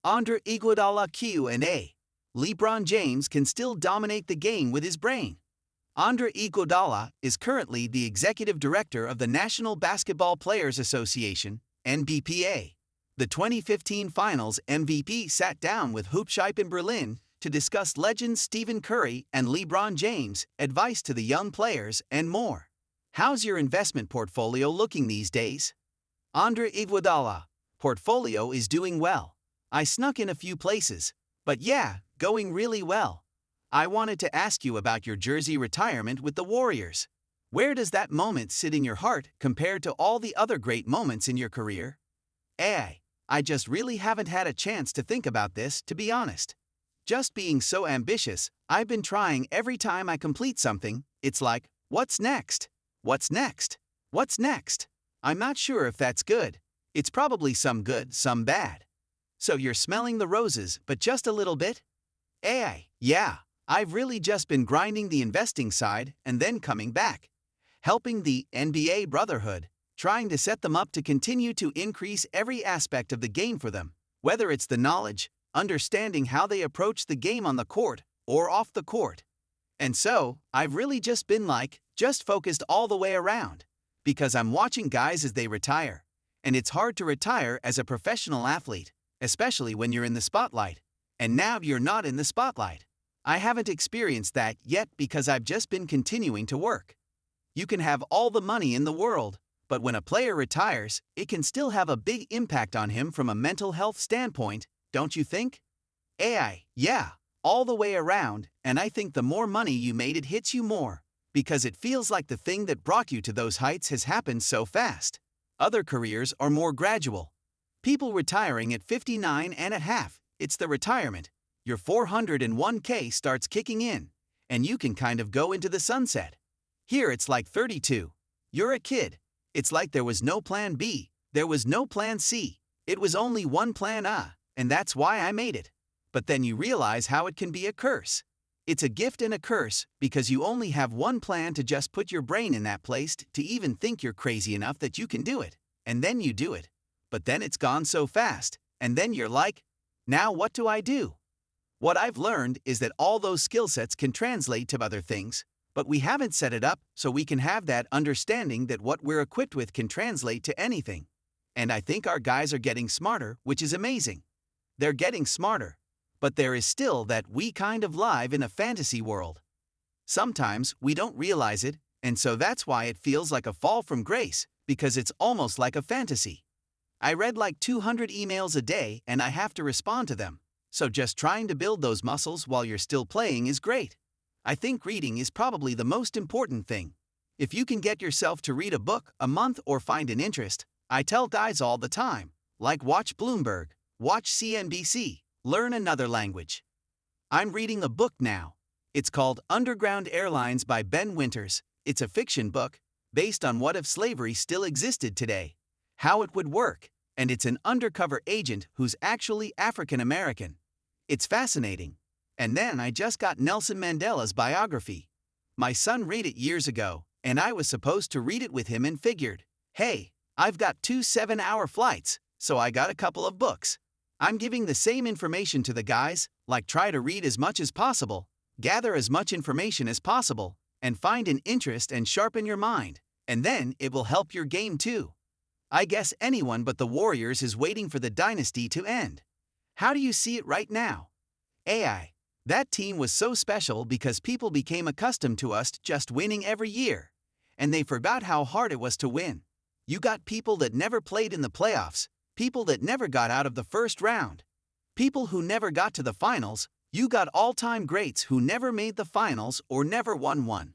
Under Iguodala Q&A, LeBron James can still dominate the game with his brain. Andre Iguodala is currently the executive director of the National Basketball Players Association, NBPA. The 2015 Finals MVP sat down with HoopsHype in Berlin to discuss legends Stephen Curry and LeBron James, advice to the young players, and more. How's your investment portfolio looking these days? Andre Iguodala, portfolio is doing well. I snuck in a few places, but yeah, going really well. I wanted to ask you about your jersey retirement with the Warriors. Where does that moment sit in your heart compared to all the other great moments in your career? I just really haven't had a chance to think about this, to be honest. Just being so ambitious, I've been trying every time I complete something. It's like, what's next? What's next? What's next? I'm not sure if that's good. It's probably some good, some bad. So you're smelling the roses, but just a little bit? Yeah, I've really just been grinding the investing side and then coming back, helping the NBA Brotherhood, trying to set them up to continue to increase every aspect of the game for them, whether it's the knowledge, understanding how they approach the game on the court or off the court. And so, I've really just been just focused all the way around, because I'm watching guys as they retire, and it's hard to retire as a professional athlete, especially when you're in the spotlight. And now you're not in the spotlight. I haven't experienced that yet because I've just been continuing to work. You can have all the money in the world, but when a player retires, it can still have a big impact on him from a mental health standpoint, don't you think? Yeah, all the way around, and I think the more money you made it hits you more, because it feels like the thing that brought you to those heights has happened so fast. Other careers are more gradual. People retiring at 59 and a half, it's the retirement. Your 401k starts kicking in, and you can kind of go into the sunset. Here it's like 32. You're a kid. It's like there was no plan B, there was no plan C. It was only one plan A, and that's why I made it. But then you realize how it can be a curse. It's a gift and a curse because you only have one plan to just put your brain in that place to even think you're crazy enough that you can do it, and then you do it. But then it's gone so fast, and then you're like, now what do I do? What I've learned is that all those skill sets can translate to other things, but we haven't set it up so we can have that understanding that what we're equipped with can translate to anything. And I think our guys are getting smarter, which is amazing. They're getting smarter, but there is still that we kind of live in a fantasy world. Sometimes we don't realize it, and so that's why it feels like a fall from grace, because it's almost like a fantasy. I read like 200 emails a day and I have to respond to them. So just trying to build those muscles while you're still playing is great. I think reading is probably the most important thing. If you can get yourself to read a book a month or find an interest, I tell guys all the time, like watch Bloomberg, watch CNBC, learn another language. I'm reading a book now. It's called Underground Airlines by Ben Winters. It's a fiction book, based on what if slavery still existed today, how it would work, and it's an undercover agent who's actually African American. It's fascinating. And then I just got Nelson Mandela's biography. My son read it years ago, and I was supposed to read it with him and figured, hey, I've got 2 7-hour flights, so I got a couple of books. I'm giving the same information to the guys, like try to read as much as possible, gather as much information as possible, and find an interest and sharpen your mind, and then it will help your game too. I guess anyone but the Warriors is waiting for the dynasty to end. How do you see it right now? That team was so special because people became accustomed to us just winning every year, and they forgot how hard it was to win. You got people that never played in the playoffs, people that never got out of the first round, people who never got to the finals. You got all-time greats who never made the finals or never won one.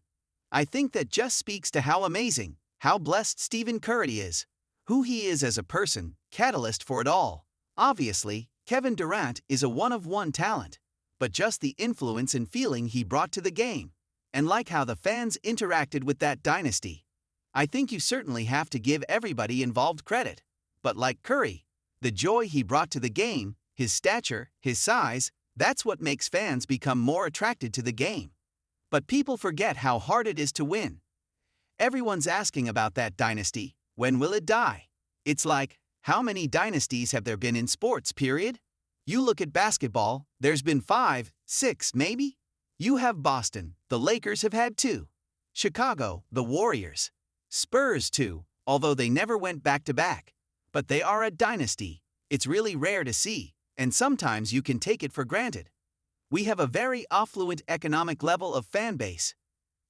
I think that just speaks to how amazing, how blessed Stephen Curry is, who he is as a person, catalyst for it all. Obviously, Kevin Durant is a one-of-one talent, but just the influence and feeling he brought to the game, and like how the fans interacted with that dynasty. I think you certainly have to give everybody involved credit, but like Curry, the joy he brought to the game, his stature, his size, that's what makes fans become more attracted to the game. But people forget how hard it is to win. Everyone's asking about that dynasty, when will it die? It's like, how many dynasties have there been in sports, period? You look at basketball, there's been 5, 6 maybe? You have Boston, the Lakers have had 2. Chicago, the Warriors. Spurs too, although they never went back-to-back. But they are a dynasty. It's really rare to see, and sometimes you can take it for granted. We have a very affluent economic level of fan base.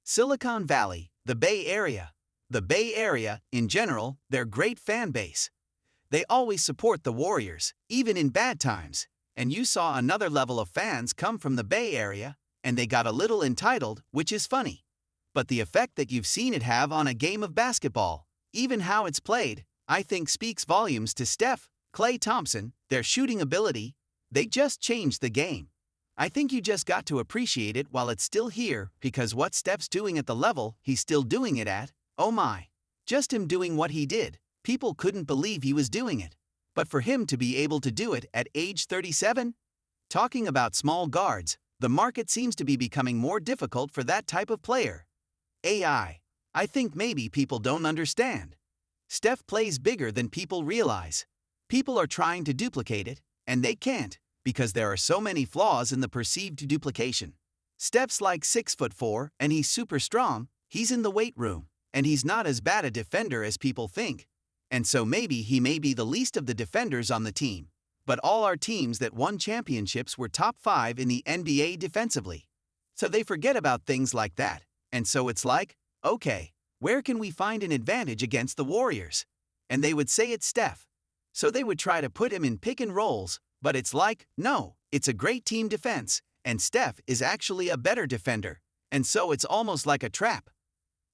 Silicon Valley, the Bay Area. The Bay Area, in general, they're great fan base. They always support the Warriors, even in bad times. And you saw another level of fans come from the Bay Area, and they got a little entitled, which is funny. But the effect that you've seen it have on a game of basketball, even how it's played, I think speaks volumes to Steph, Klay Thompson, their shooting ability. They just changed the game. I think you just got to appreciate it while it's still here, because what Steph's doing at the level he's still doing it at, oh my. Just him doing what he did, people couldn't believe he was doing it. But for him to be able to do it at age 37? Talking about small guards, the market seems to be becoming more difficult for that type of player. AI. I think maybe people don't understand. Steph plays bigger than people realize. People are trying to duplicate it, and they can't, because there are so many flaws in the perceived duplication. Steph's like 6'4", and he's super strong, he's in the weight room, and he's not as bad a defender as people think. And so maybe he may be the least of the defenders on the team. But all our teams that won championships were top 5 in the NBA defensively. So they forget about things like that. And so it's like, okay, where can we find an advantage against the Warriors? And they would say it's Steph. So they would try to put him in pick and rolls, but it's like, no, it's a great team defense, and Steph is actually a better defender. And so it's almost like a trap.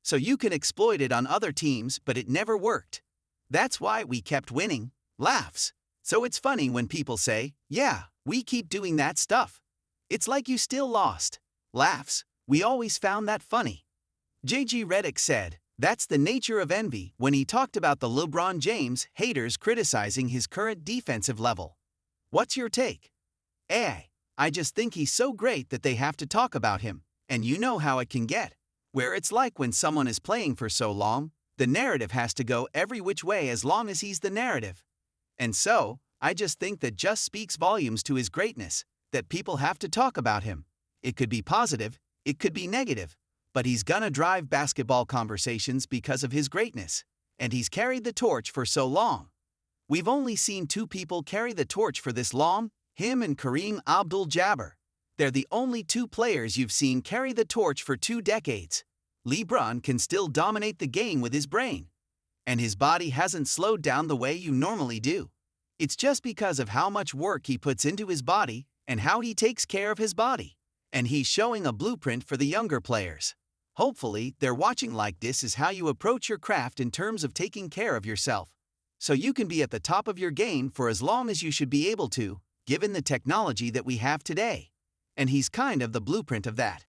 So you can exploit it on other teams, but it never worked. That's why we kept winning. Laughs. So it's funny when people say, yeah, we keep doing that stuff. It's like you still lost. Laughs. We always found that funny. J.G. Redick said, that's the nature of envy when he talked about the LeBron James haters criticizing his current defensive level. What's your take? I just think he's so great that they have to talk about him, and you know how it can get. Where it's like when someone is playing for so long, the narrative has to go every which way as long as he's the narrative. And so, I just think that just speaks volumes to his greatness, that people have to talk about him. It could be positive, it could be negative, but he's gonna drive basketball conversations because of his greatness, and he's carried the torch for so long. We've only seen 2 people carry the torch for this long, him and Kareem Abdul-Jabbar. They're the only 2 players you've seen carry the torch for 2 decades. LeBron can still dominate the game with his brain. And his body hasn't slowed down the way you normally do. It's just because of how much work he puts into his body and how he takes care of his body. And he's showing a blueprint for the younger players. Hopefully, they're watching like this is how you approach your craft in terms of taking care of yourself. So you can be at the top of your game for as long as you should be able to, given the technology that we have today. And he's kind of the blueprint of that.